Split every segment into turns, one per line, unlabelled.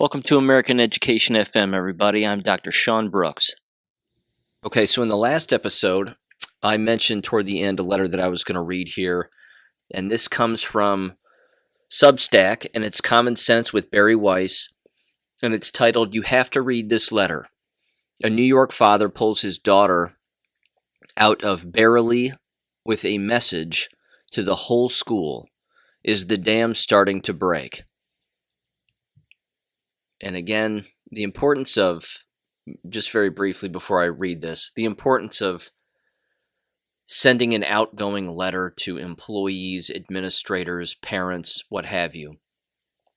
Welcome to American Education FM, everybody. I'm Dr. Sean Brooks. Okay, so in the last episode, I mentioned toward the end a letter that I was going to read here, and this comes from Substack, and it's Common Sense with Barry Weiss, and it's titled, "You Have to Read This Letter." A New York father pulls his daughter out of Barely with a message to the whole school. Is the dam starting to break? And again, the importance of, just very briefly before I read this, the importance of sending an outgoing letter to employees, administrators, parents, what have you,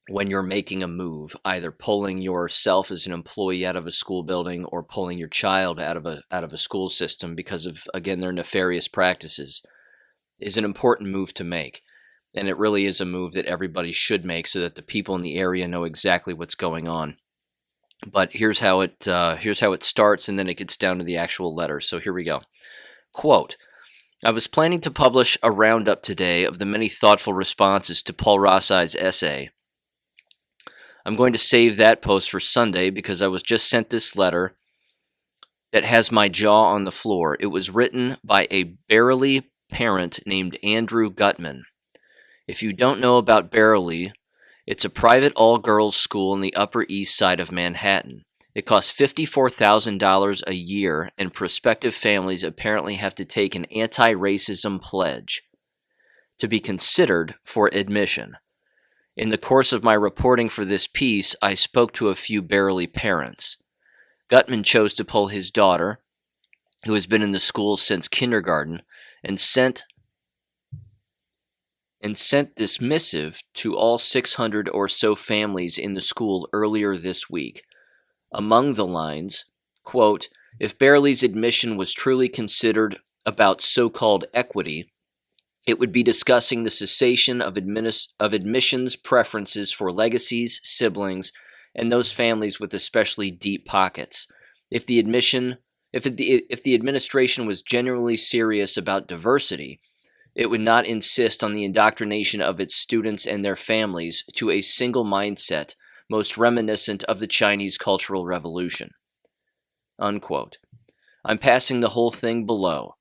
when you're making a move, either pulling yourself as an employee out of a school building or pulling your child out of a school system because of, again, their nefarious practices, is an important move to make. And it really is a move that everybody should make so that the people in the area know exactly what's going on. But here's how it starts, and then it gets down to the actual letter. So here we go. Quote, "I was planning to publish a roundup today of the many thoughtful responses to Paul Rossi's essay. I'm going to save that post for Sunday because I was just sent this letter that has my jaw on the floor. It was written by a Barely parent named Andrew Gutman. If you don't know about Barely, it's a private all-girls school in the Upper East Side of Manhattan. It costs $54,000 a year, and prospective families apparently have to take an anti-racism pledge to be considered for admission. In the course of my reporting for this piece, I spoke to a few Barely parents. Gutman chose to pull his daughter, who has been in the school since kindergarten, and sent this missive to all 600 or so families in the school earlier this week. Among the lines, quote, if Barely's admission was truly considered about so-called equity, it would be discussing the cessation of admissions preferences for legacies, siblings, and those families with especially deep pockets. If the administration was genuinely serious about diversity, it would not insist on the indoctrination of its students and their families to a single mindset most reminiscent of the Chinese Cultural Revolution. Unquote. I'm passing the whole thing below.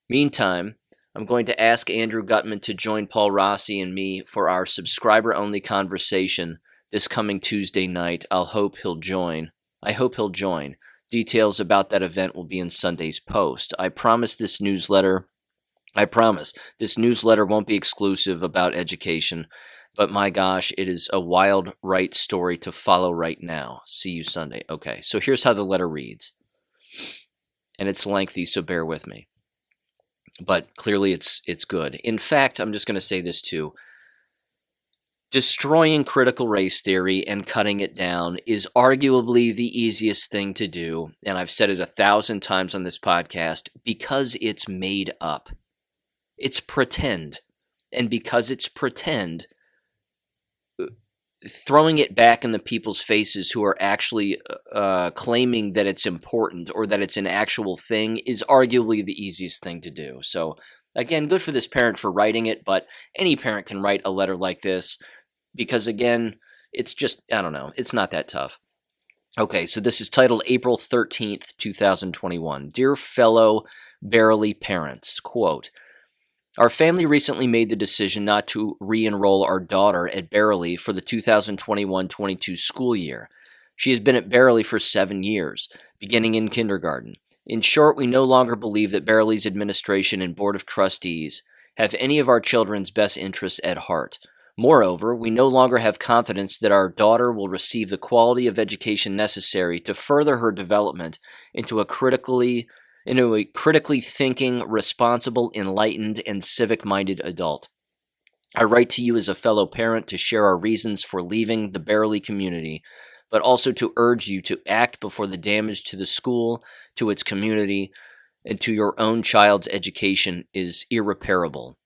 Meantime, I'm going to ask Andrew Gutman to join Paul Rossi and me for our subscriber-only conversation this coming Tuesday night. I hope he'll join. Details about that event will be in Sunday's post. I promise this newsletter won't be exclusive about education, but my gosh, it is a wild right story to follow right now. See you Sunday. Okay, so here's how the letter reads. And it's lengthy, so bear with me. But clearly it's good. In fact, I'm just going to say this too. Destroying critical race theory and cutting it down is arguably the easiest thing to do, and I've said it 1,000 times on this podcast, because it's made up. It's pretend. And because it's pretend, throwing it back in the people's faces who are actually claiming that it's important or that it's an actual thing is arguably the easiest thing to do. So, again, good for this parent for writing it, but any parent can write a letter like this because, again, it's just, I don't know, it's not that tough. Okay, so this is titled April 13th, 2021. Dear fellow Barely parents, quote, our family recently made the decision not to re-enroll our daughter at Barely for the 2021-22 school year. She has been at Barely for 7 years, beginning in kindergarten. In short, we no longer believe that Barely's administration and board of trustees have any of our children's best interests at heart. Moreover, we no longer have confidence that our daughter will receive the quality of education necessary to further her development into a critically thinking, responsible, enlightened, and civic-minded adult. I write to you as a fellow parent to share our reasons for leaving the Barely community, but also to urge you to act before the damage to the school, to its community, and to your own child's education is irreparable.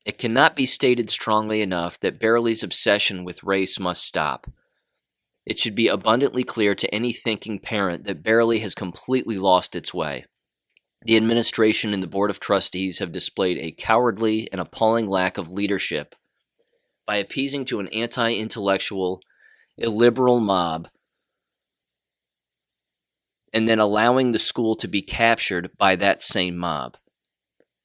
It cannot be stated strongly enough that Barely's obsession with race must stop. It should be abundantly clear to any thinking parent that Barely has completely lost its way. The administration and the board of trustees have displayed a cowardly and appalling lack of leadership by appeasing to an anti-intellectual, illiberal mob, and then allowing the school to be captured by that same mob.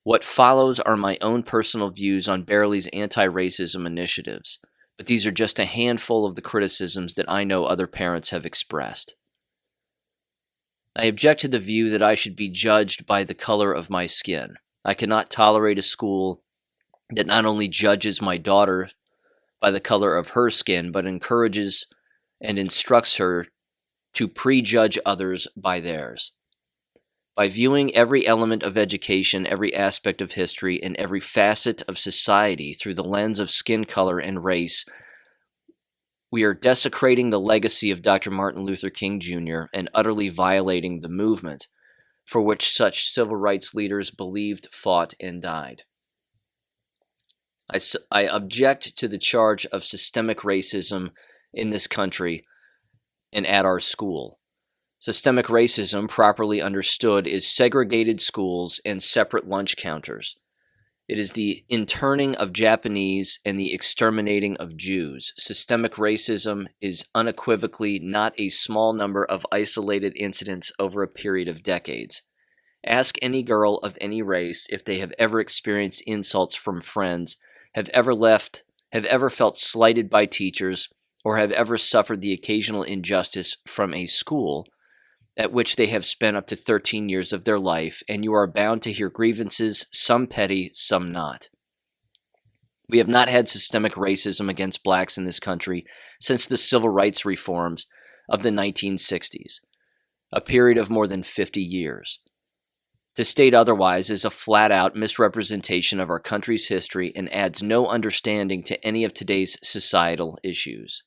What follows are my own personal views on Berkeley's anti-racism initiatives, but these are just a handful of the criticisms that I know other parents have expressed. I object to the view that I should be judged by the color of my skin. I cannot tolerate a school that not only judges my daughter by the color of her skin, but encourages and instructs her to prejudge others by theirs. By viewing every element of education, every aspect of history, and every facet of society through the lens of skin color and race, we are desecrating the legacy of Dr. Martin Luther King Jr. and utterly violating the movement for which such civil rights leaders believed, fought, and died. I object to the charge of systemic racism in this country and at our school. Systemic racism, properly understood, is segregated schools and separate lunch counters. It is the interning of Japanese and the exterminating of Jews. Systemic racism is unequivocally not a small number of isolated incidents over a period of decades. Ask any girl of any race if they have ever experienced insults from friends, have ever felt slighted by teachers, or have ever suffered the occasional injustice from a school at which they have spent up to 13 years of their life, and you are bound to hear grievances, some petty, some not. We have not had systemic racism against blacks in this country since the civil rights reforms of the 1960s, a period of more than 50 years. To state otherwise is a flat-out misrepresentation of our country's history and adds no understanding to any of today's societal issues.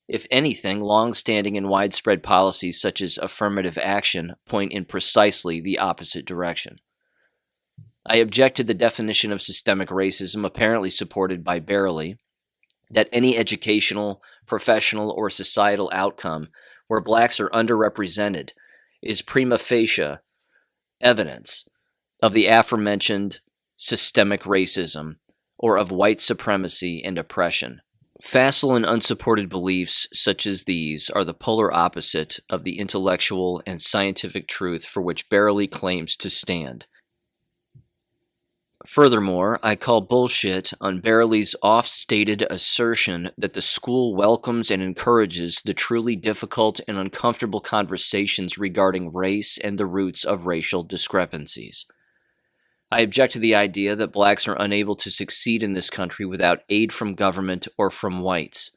If anything, long-standing and widespread policies such as affirmative action point in precisely the opposite direction. I object to the definition of systemic racism apparently supported by Berkeley, that any educational, professional, or societal outcome where blacks are underrepresented is prima facie evidence of the aforementioned systemic racism or of white supremacy and oppression. Facile and unsupported beliefs such as these are the polar opposite of the intellectual and scientific truth for which Berkeley claims to stand. Furthermore, I call bullshit on Berkeley's oft-stated assertion that the school welcomes and encourages the truly difficult and uncomfortable conversations regarding race and the roots of racial discrepancies. I object to the idea that blacks are unable to succeed in this country without aid from government or from whites.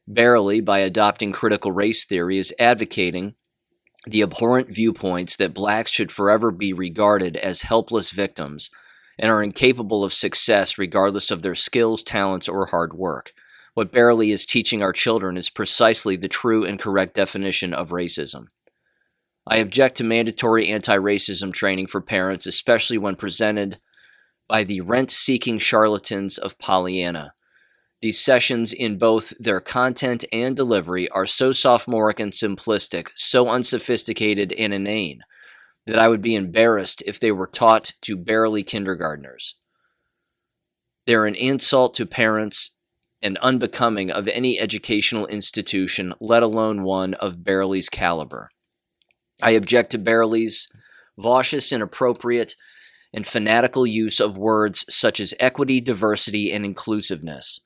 Berkeley, by adopting critical race theory, is advocating the abhorrent viewpoints that blacks should forever be regarded as helpless victims and are incapable of success regardless of their skills, talents, or hard work. What Berkeley is teaching our children is precisely the true and correct definition of racism. I object to mandatory anti-racism training for parents, especially when presented by the rent-seeking charlatans of Pollyanna. These sessions, in both their content and delivery, are so sophomoric and simplistic, so unsophisticated and inane, that I would be embarrassed if they were taught to barely kindergartners. They're an insult to parents and unbecoming of any educational institution, let alone one of Berkeley's caliber. I object to Berkeley's vicious, inappropriate, and fanatical use of words such as equity, diversity, and inclusiveness.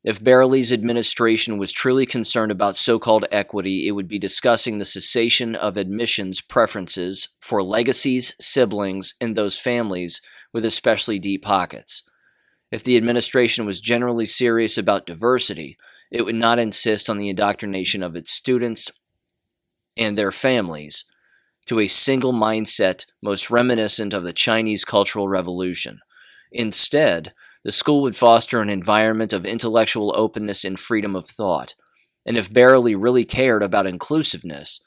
If Berkeley's administration was truly concerned about so-called equity, it would be discussing the cessation of admissions preferences for legacies, siblings, and those families with especially deep pockets. If the administration was generally serious about diversity, it would not insist on the indoctrination of its students and their families to a single mindset most reminiscent of the Chinese Cultural Revolution. Instead, the school would foster an environment of intellectual openness and freedom of thought. And if Berkeley really cared about inclusiveness,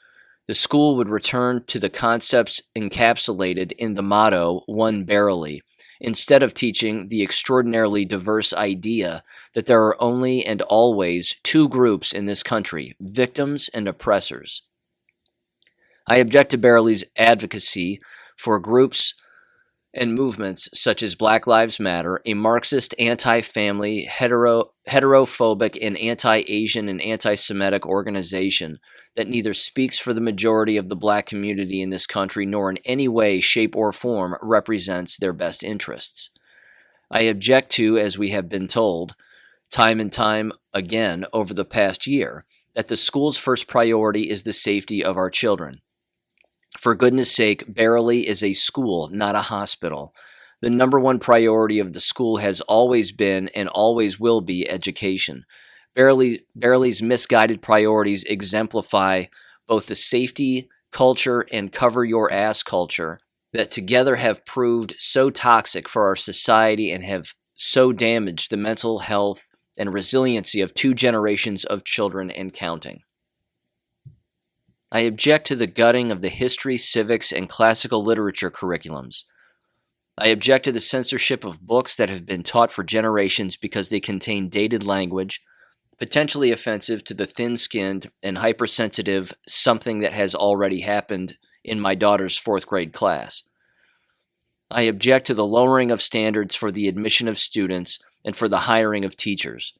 the school would return to the concepts encapsulated in the motto, One Berkeley, instead of teaching the extraordinarily diverse idea that there are only and always two groups in this country, victims and oppressors. I object to Berkeley's advocacy for groups and movements such as Black Lives Matter, a Marxist, anti-family, heterophobic, and anti-Asian and anti-Semitic organization that neither speaks for the majority of the black community in this country nor in any way, shape, or form represents their best interests. I object to, as we have been told, time and time again over the past year, that the school's first priority is the safety of our children. For goodness sake, Barely is a school, not a hospital. The number one priority of the school has always been and always will be education. Barely's misguided priorities exemplify both the safety culture and cover your ass culture that together have proved so toxic for our society and have so damaged the mental health and resiliency of 2 generations of children and counting. I object to the gutting of the history, civics, and classical literature curriculums. I object to the censorship of books that have been taught for generations because they contain dated language, potentially offensive to the thin-skinned and hypersensitive, something that has already happened in my daughter's 4th grade class. I object to the lowering of standards for the admission of students and for the hiring of teachers.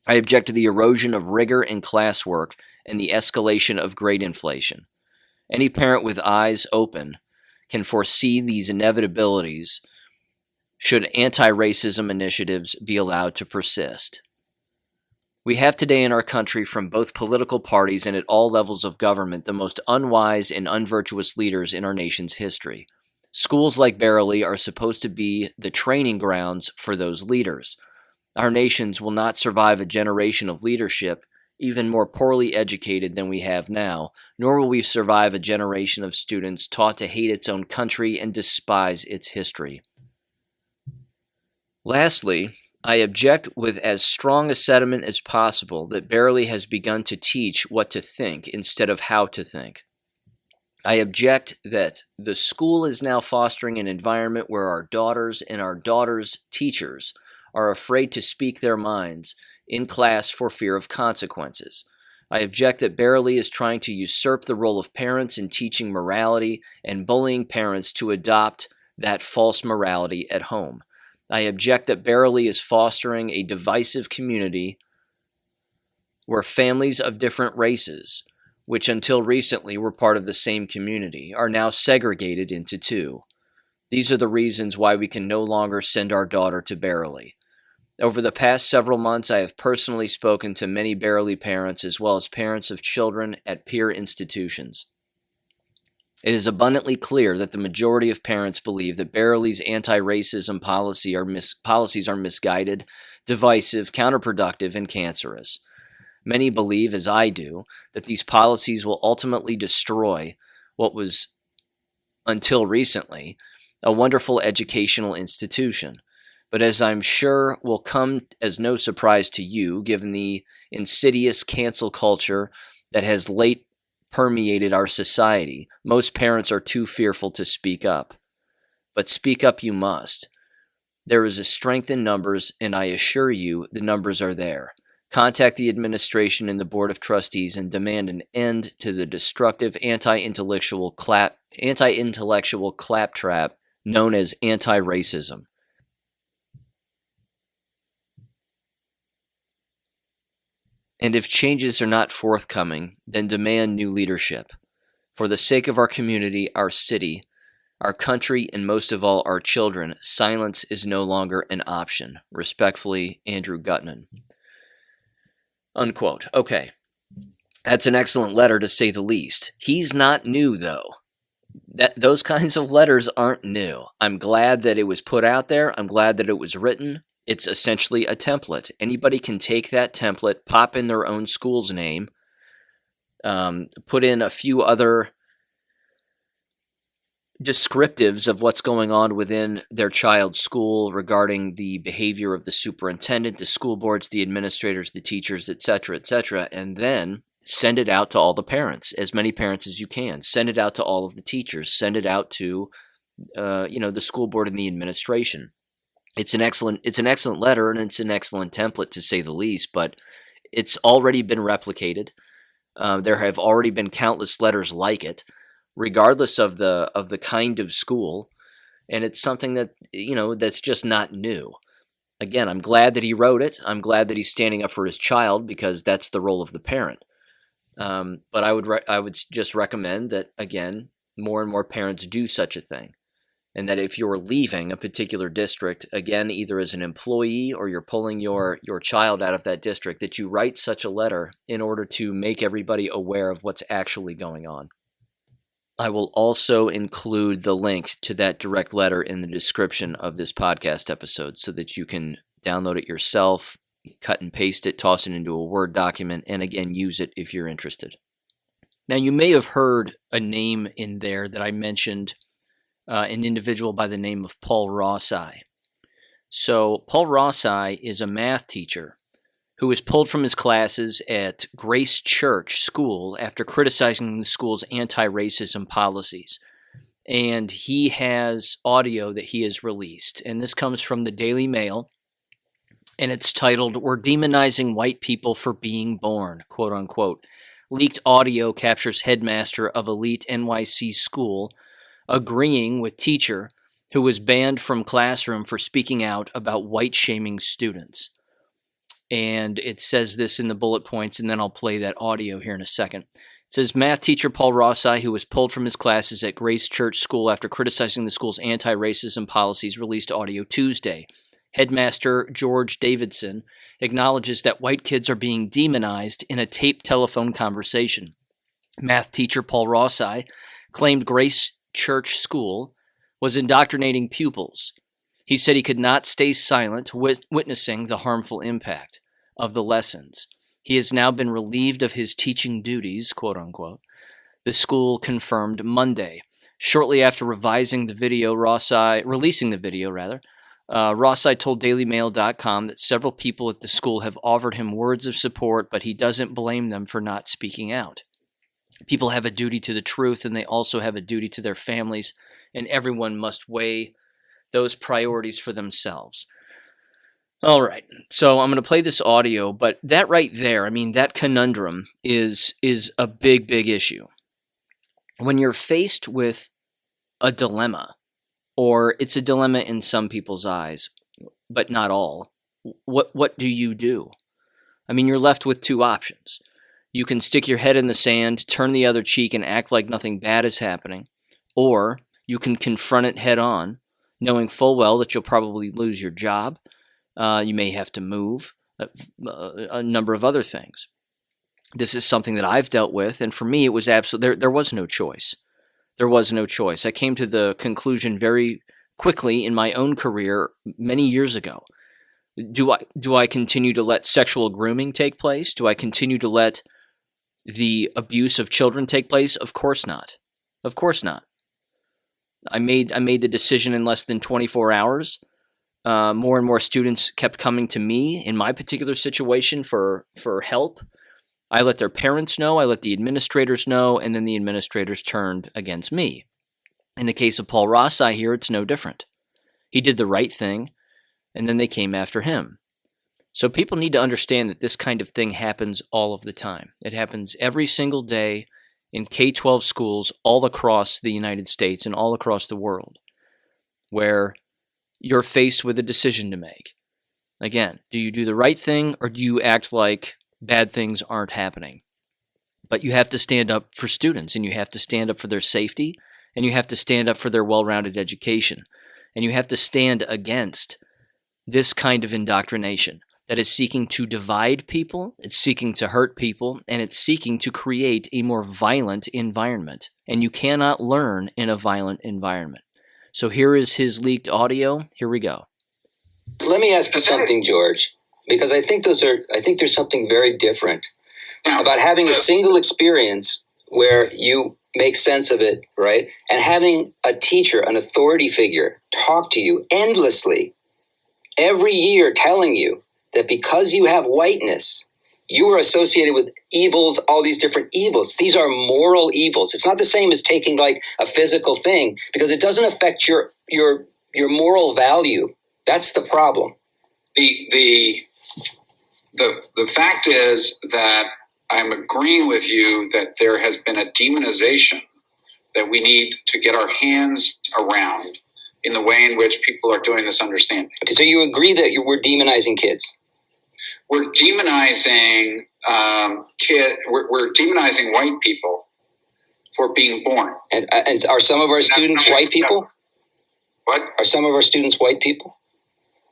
I object to the erosion of rigor in classwork and the escalation of grade inflation. Any parent with eyes open can foresee these inevitabilities should anti-racism initiatives be allowed to persist. We have today in our country, from both political parties and at all levels of government, the most unwise and unvirtuous leaders in our nation's history. Schools like Barely are supposed to be the training grounds for those leaders. Our nations will not survive a generation of leadership even more poorly educated than we have now, nor will we survive a generation of students taught to hate its own country and despise its history. Lastly, I object with as strong a sentiment as possible that Barely has begun to teach what to think instead of how to think. I object that the school is now fostering an environment where our daughters and our daughters' teachers are afraid to speak their minds in class for fear of consequences. I object that Barely is trying to usurp the role of parents in teaching morality and bullying parents to adopt that false morality at home. I object that Barely is fostering a divisive community where families of different races, which until recently were part of the same community, are now segregated into 2. These are the reasons why we can no longer send our daughter to Barely. Over the past several months, I have personally spoken to many Barely parents as well as parents of children at peer institutions. It is abundantly clear that the majority of parents believe that Barely's anti-racism policies are misguided, divisive, counterproductive, and cancerous. Many believe, as I do, that these policies will ultimately destroy what was, until recently, a wonderful educational institution. But as I'm sure will come as no surprise to you, given the insidious cancel culture that has late permeated our society, most parents are too fearful to speak up. But speak up you must. There is a strength in numbers, and I assure you the numbers are there. Contact the administration and the Board of Trustees and demand an end to the destructive anti-intellectual claptrap known as anti-racism. And if changes are not forthcoming, then demand new leadership. For the sake of our community, our city, our country, and most of all, our children, silence is no longer an option. Respectfully, Andrew Gutman. Unquote. Okay. That's an excellent letter to say the least. He's not new, though. Those kinds of letters aren't new. I'm glad that it was put out there. I'm glad that it was written. It's essentially a template. Anybody can take that template, pop in their own school's name, put in a few other descriptives of what's going on within their child's school regarding the behavior of the superintendent, the school boards, the administrators, the teachers, etc., and then send it out to all the parents, as many parents as you can. Send it out to all of the teachers. Send it out to, the school board and the administration. It's an excellent letter, and it's an excellent template to say the least, but it's already been replicated. There have already been countless letters like it, regardless of the kind of school. And it's something that, that's just not new. Again, I'm glad that he wrote it. I'm glad that he's standing up for his child, because that's the role of the parent. But I would just recommend that, again, more and more parents do such a thing. And that if you're leaving a particular district, again, either as an employee or you're pulling your child out of that district, that you write such a letter in order to make everybody aware of what's actually going on. I will also include the link to that direct letter in the description of this podcast episode so that you can download it yourself, cut and paste it, toss it into a Word document, and again, use it if you're interested. Now, you may have heard a name in there that I mentioned, an individual by the name of Paul Rossi. So Paul Rossi is a math teacher who was pulled from his classes at Grace Church School after criticizing the school's anti-racism policies. And he has audio that he has released. And this comes from the Daily Mail. And it's titled, "We're Demonizing White People for Being Born," quote unquote. Leaked audio captures headmaster of elite NYC school agreeing with teacher who was banned from classroom for speaking out about white-shaming students. And it says this in the bullet points, and then I'll play that audio here in a second. It says, math teacher Paul Rossi, who was pulled from his classes at Grace Church School after criticizing the school's anti-racism policies, released audio Tuesday. Headmaster George Davidson acknowledges that white kids are being demonized in a taped telephone conversation. Math teacher Paul Rossi claimed Grace Church School was indoctrinating pupils. He said he could not stay silent, witnessing the harmful impact of the lessons. He has now been relieved of his teaching duties, quote unquote. The school confirmed Monday. Shortly after releasing the video, Rossi told DailyMail.com that several people at the school have offered him words of support, but he doesn't blame them for not speaking out. People have a duty to the truth, and they also have a duty to their families, and everyone must weigh those priorities for themselves. All right, so I'm going to play this audio, but that right there, I mean, that conundrum is a big, big issue. When you're faced with a dilemma, or it's a dilemma in some people's eyes, but not all, what do you do? I mean, you're left with two options. You can stick your head in the sand, turn the other cheek, and act like nothing bad is happening, or you can confront it head on, knowing full well that you'll probably lose your job. You may have to move, a number of other things. This is something that I've dealt with, and for me, it was there was no choice. There was no choice. I came to the conclusion very quickly in my own career many years ago. Do I continue to let sexual grooming take place? Do I continue to let the abuse of children take place? Of course not. Of course not. I made the decision in less than 24 hours. More and more students kept coming to me in my particular situation for help. I let their parents know, I let the administrators know, and then the administrators turned against me. In the case of Paul Rossi here, it's no different. He did the right thing, and then they came after him. So people need to understand that this kind of thing happens all of the time. It happens every single day in K-12 schools all across the United States and all across the world, where you're faced with a decision to make. Again, do you do the right thing, or do you act like bad things aren't happening? But you have to stand up for students, and you have to stand up for their safety, and you have to stand up for their well-rounded education, and you have to stand against this kind of indoctrination that is seeking to divide people, it's seeking to hurt people, and it's seeking to create a more violent environment. And you cannot learn in a violent environment. So here is his leaked audio. Here we go.
Let me ask you something, George, because I think there's something very different about having a single experience where you make sense of it, right? And having a teacher, an authority figure, talk to you endlessly every year telling you that because you have whiteness, you are associated with evils, all these different evils. These are moral evils. It's not the same as taking like a physical thing, because it doesn't affect your moral value. That's the problem.
The fact is that I'm agreeing with you that there has been a demonization that we need to get our hands around in the way in which people are doing this understanding.
Okay, so you agree that we're demonizing kids?
We're demonizing we're demonizing white people for being born.
And are some of our students white people?
What?
Are some of our students white people?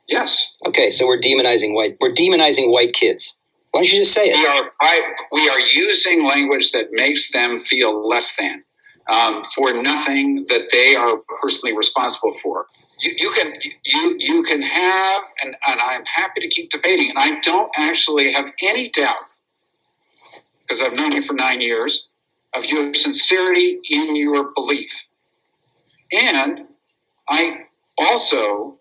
Yes.
Okay, so we're demonizing white kids. Why don't you just say it?
We are using language that makes them feel less than for nothing that they are personally responsible for. You can have, and I'm happy to keep debating, and I don't actually have any doubt, because I've known you for 9 years, of your sincerity in your belief. And I also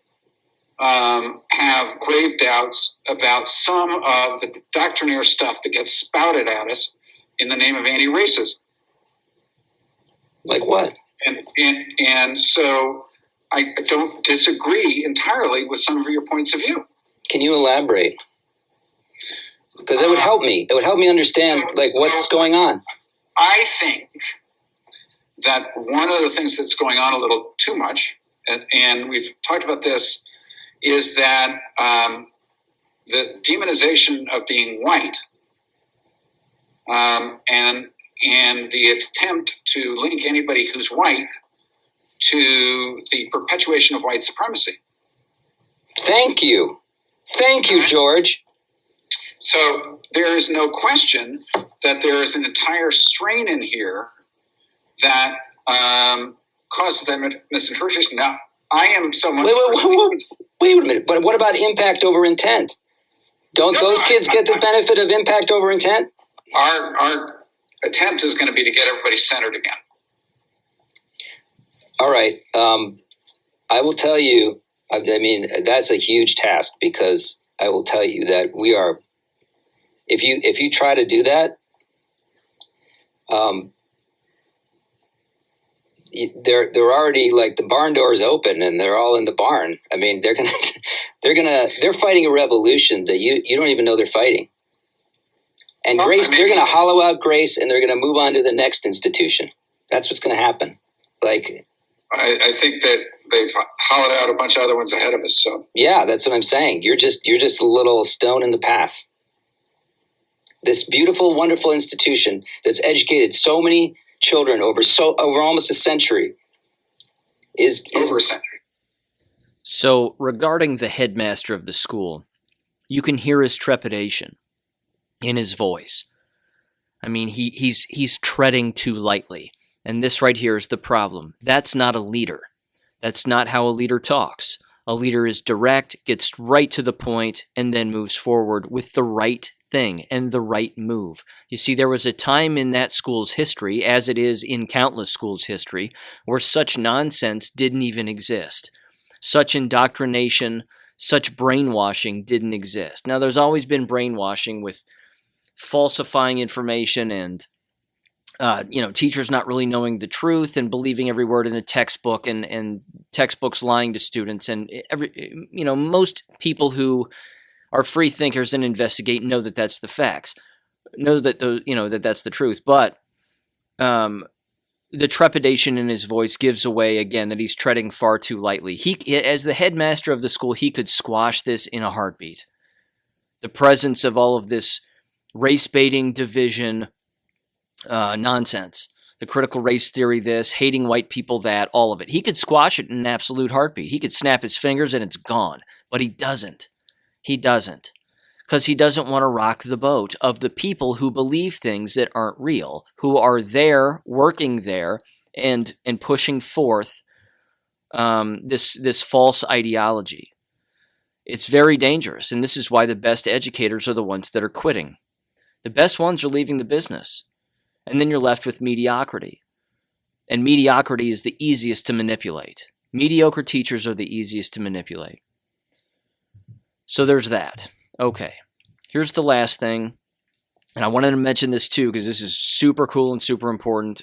have grave doubts about some of the doctrinaire stuff that gets spouted at us in the name of anti-racism.
Like what?
And so I don't disagree entirely with some of your points of view.
Can you elaborate? Because it would help me. It would help me understand what's going on.
I think that one of the things that's going on a little too much, and we've talked about this, is that the demonization of being white and the attempt to link anybody who's white to the perpetuation of white supremacy.
Thank you, George.
So there is no question that there is an entire strain in here that causes that misinterpretation. Now, I am someone...
Wait a minute. But what about impact over intent? Don't those kids get the benefit of impact over intent?
Our attempt is going to be to get everybody centered again.
All right. I will tell you, I mean, that's a huge task, because I will tell you that we are, if you try to do that, they're already, like, the barn doors open and they're all in the barn. I mean, they're fighting a revolution that you don't even know they're fighting. And Grace, they're going to hollow out Grace, and they're going to move on to the next institution. That's what's going to happen. Like,
I think that they've hollowed out a bunch of other ones ahead of us. So
yeah, that's what I'm saying. You're just a little stone in the path. This beautiful, wonderful institution that's educated so many children over almost a century is
over a century.
So regarding the headmaster of the school, you can hear his trepidation in his voice. I mean, he's treading too lightly. And this right here is the problem. That's not a leader. That's not how a leader talks. A leader is direct, gets right to the point, and then moves forward with the right thing and the right move. You see, there was a time in that school's history, as it is in countless schools' history, where such nonsense didn't even exist. Such indoctrination, such brainwashing didn't exist. Now, there's always been brainwashing with falsifying information and teachers not really knowing the truth and believing every word in a textbook, and textbooks lying to students, and most people who are free thinkers and investigate know that that's the facts, know that that that's the truth. But the trepidation in his voice gives away again that he's treading far too lightly. He, as the headmaster of the school, he could squash this in a heartbeat. The presence of all of this race baiting, division, nonsense, the critical race theory, this, hating white people, that, all of it. He could squash it in an absolute heartbeat. He could snap his fingers and it's gone. But he doesn't. He doesn't. Because he doesn't want to rock the boat of the people who believe things that aren't real, who are there, working there, and pushing forth this false ideology. It's very dangerous, and this is why the best educators are the ones that are quitting. The best ones are leaving the business. And then you're left with mediocrity. And mediocrity is the easiest to manipulate. Mediocre teachers are the easiest to manipulate. So there's that. Okay. Here's the last thing. And I wanted to mention this too, because this is super cool and super important.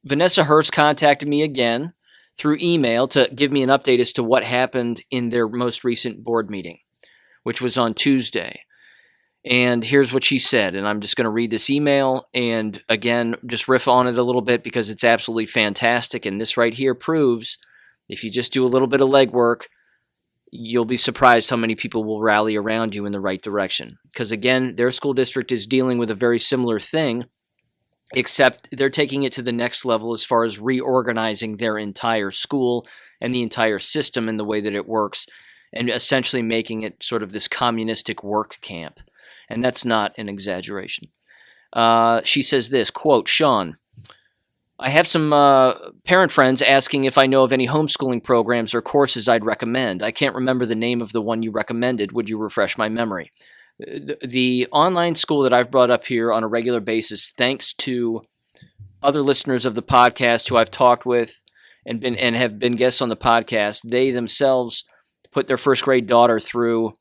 Vanessa Hurst contacted me again through email to give me an update as to what happened in their most recent board meeting, which was on Tuesday. And here's what she said, and I'm just going to read this email and, again, just riff on it a little bit because it's absolutely fantastic, and this right here proves If you just do a little bit of legwork, you'll be surprised how many people will rally around you in the right direction. Because again, their school district is dealing with a very similar thing, except they're taking it to the next level as far as reorganizing their entire school and the entire system and the way that it works, and essentially making it sort of this communistic work camp. And that's not an exaggeration. She says this, quote, Sean, I have some parent friends asking if I know of any homeschooling programs or courses I'd recommend. I can't remember the name of the one you recommended. Would you refresh my memory? The online school that I've brought up here on a regular basis, thanks to other listeners of the podcast who I've talked with and have been guests on the podcast, they themselves put their first grade daughter through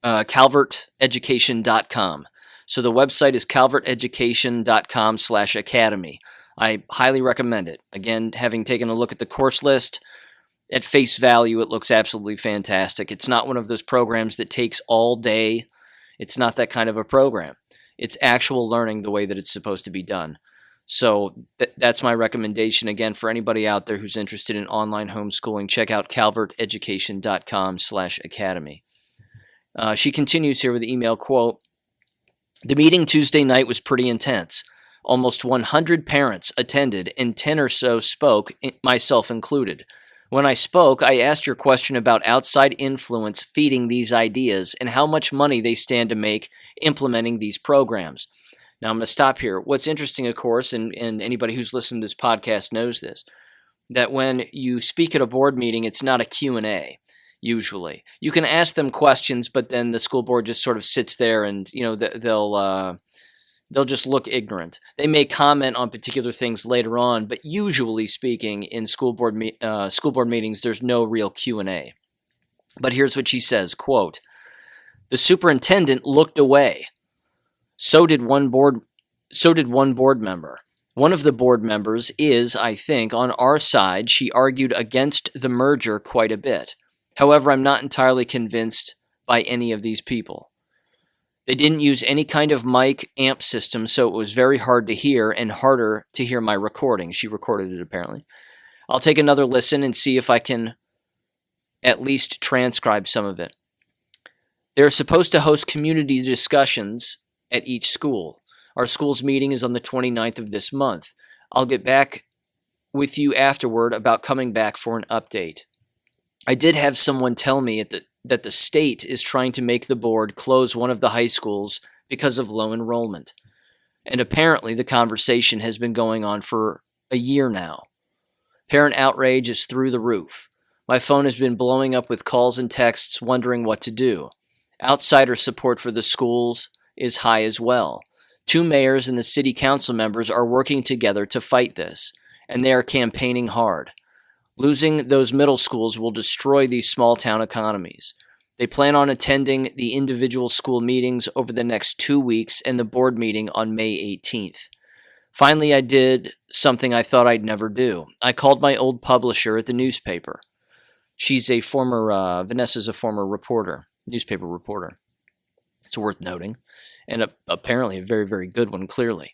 calverteducation.com. So the website is calverteducation.com/academy. I highly recommend it. Again, having taken a look at the course list, at face value, it looks absolutely fantastic. It's not one of those programs that takes all day. It's not that kind of a program. It's actual learning the way that it's supposed to be done. So that's my recommendation. Again, for anybody out there who's interested in online homeschooling, check out calverteducation.com/academy. She continues here with the email, quote, the meeting Tuesday night was pretty intense. Almost 100 parents attended and 10 or so spoke, myself included. When I spoke, I asked your question about outside influence feeding these ideas and how much money they stand to make implementing these programs. Now, I'm going to stop here. What's interesting, of course, and anybody who's listened to this podcast knows this, that when you speak at a board meeting, it's not a Q&A, usually. You can ask them questions, but then the school board just sort of sits there and, they'll just look ignorant. They may comment on particular things later on, but usually speaking, in school board meetings, there's no real Q&A. But here's what she says, quote, the superintendent looked away. So did one board member. One of the board members is, I think, on our side. She argued against the merger quite a bit. However, I'm not entirely convinced by any of these people. They didn't use any kind of mic amp system, so it was very hard to hear and harder to hear my recording. She recorded it, apparently. I'll take another listen and see if I can at least transcribe some of it. They're supposed to host community discussions at each school. Our school's meeting is on the 29th of this month. I'll get back with you afterward about coming back for an update. I did have someone tell me that the state is trying to make the board close one of the high schools because of low enrollment. And apparently the conversation has been going on for a year now. Parent outrage is through the roof. My phone has been blowing up with calls and texts wondering what to do. Outsider support for the schools is high as well. 2 mayors and the city council members are working together to fight this, and they are campaigning hard. Losing those middle schools will destroy these small town economies. They plan on attending the individual school meetings over the next 2 weeks and the board meeting on May 18th. Finally, I did something I thought I'd never do. I called my old publisher at the newspaper. Vanessa's a former newspaper reporter. It's worth noting, and apparently a very, very good one, clearly.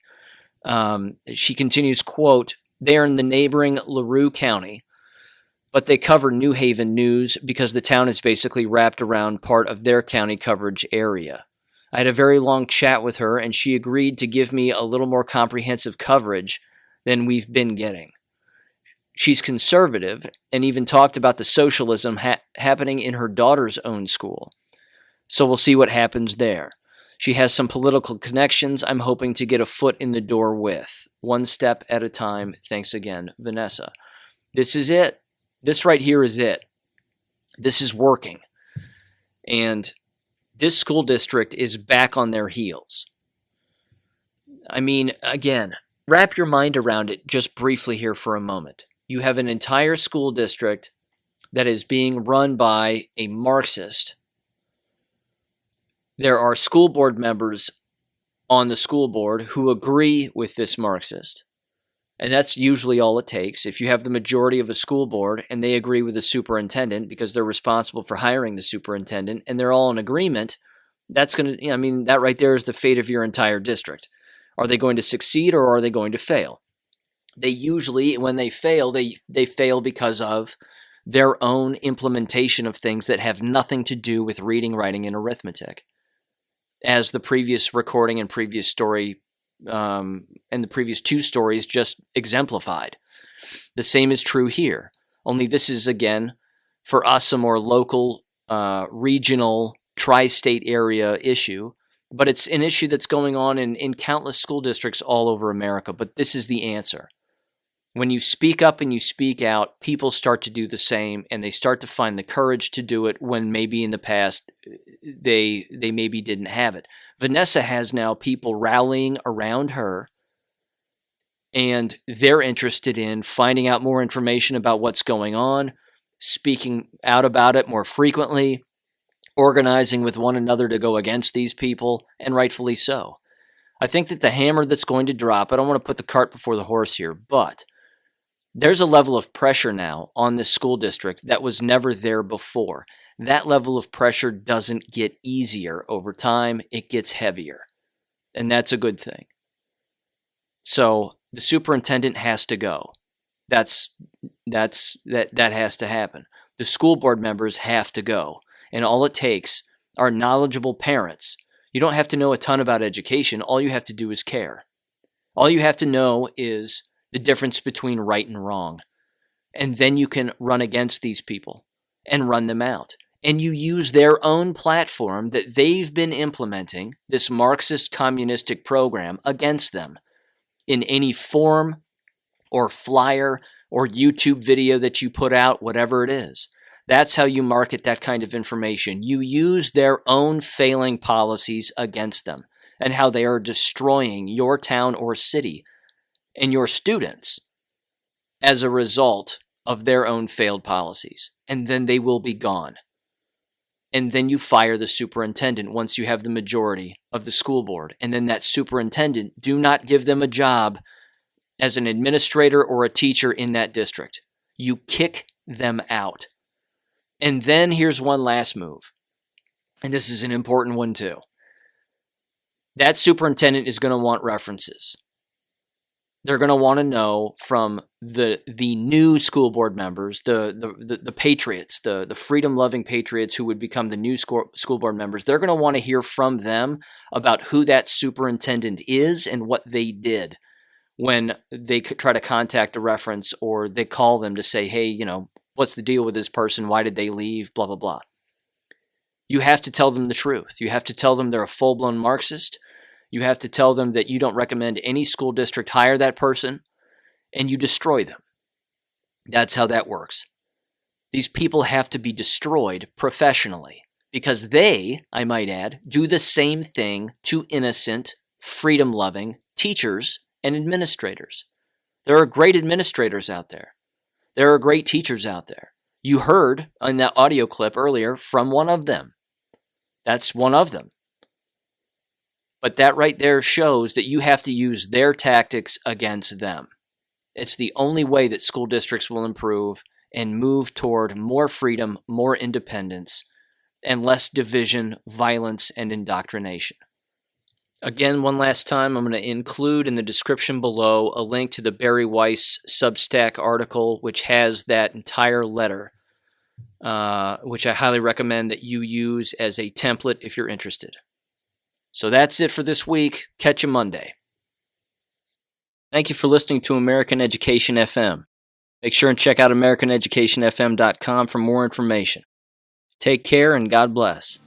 She continues, quote, they are in the neighboring LaRue County, but they cover New Haven news because the town is basically wrapped around part of their county coverage area. I had a very long chat with her, and she agreed to give me a little more comprehensive coverage than we've been getting. She's conservative and even talked about the socialism happening in her daughter's own school. So we'll see what happens there. She has some political connections I'm hoping to get a foot in the door with. One step at a time. Thanks again, Vanessa. This is it. This right here is it. This is working. And this school district is back on their heels. I mean, again, wrap your mind around it just briefly here for a moment. You have an entire school district that is being run by a Marxist. There are school board members on the school board who agree with this Marxist. And that's usually all it takes. If you have the majority of a school board and they agree with the superintendent because they're responsible for hiring the superintendent and they're all in agreement, that's going to, that right there is the fate of your entire district. Are they going to succeed or are they going to fail? They usually, when they fail, they fail because of their own implementation of things that have nothing to do with reading, writing, and arithmetic. As the previous recording and previous story and the previous two stories just exemplified. The same is true here, only this is, again, for us, a more local, regional, tri-state area issue, but it's an issue that's going on in countless school districts all over America. But this is the answer. When you speak up and you speak out, people start to do the same, and they start to find the courage to do it when maybe in the past they maybe didn't have it. Vanessa has now people rallying around her, and they're interested in finding out more information about what's going on, speaking out about it more frequently, organizing with one another to go against these people, and rightfully so. I think that the hammer that's going to drop, I don't want to put the cart before the horse here, but there's a level of pressure now on this school district that was never there before. That level of pressure doesn't get easier over time. It gets heavier. And that's a good thing. So the superintendent has to go. That has to happen. The school board members have to go. And all it takes are knowledgeable parents. You don't have to know a ton about education. All you have to do is care. All you have to know is the difference between right and wrong. And then you can run against these people and run them out. And you use their own platform that they've been implementing, this Marxist communistic program, against them in any form or flyer or YouTube video that you put out, whatever it is. That's how you market that kind of information. You use their own failing policies against them and how they are destroying your town or city and your students as a result of their own failed policies. And then they will be gone. And then you fire the superintendent once you have the majority of the school board. And then that superintendent, do not give them a job as an administrator or a teacher in that district. You kick them out. And then here's one last move. And this is an important one too. That superintendent is going to want references. They're going to want to know from the new school board members, the patriots, the freedom-loving patriots who would become the new school board members. They're going to want to hear from them about who that superintendent is and what they did when they could try to contact a reference, or they call them to say, hey, what's the deal with this person? Why did they leave? Blah, blah, blah. You have to tell them the truth. You have to tell them they're a full-blown Marxist. You have to tell them that you don't recommend any school district hire that person, and you destroy them. That's how that works. These people have to be destroyed professionally because they, I might add, do the same thing to innocent, freedom-loving teachers and administrators. There are great administrators out there. There are great teachers out there. You heard in that audio clip earlier from one of them. That's one of them. But that right there shows that you have to use their tactics against them. It's the only way that school districts will improve and move toward more freedom, more independence, and less division, violence, and indoctrination. Again, one last time, I'm going to include in the description below a link to the Barry Weiss Substack article, which has that entire letter, which I highly recommend that you use as a template if you're interested. So that's it for this week. Catch you Monday. Thank you for listening to American Education FM. Make sure and check out AmericanEducationFM.com for more information. Take care and God bless.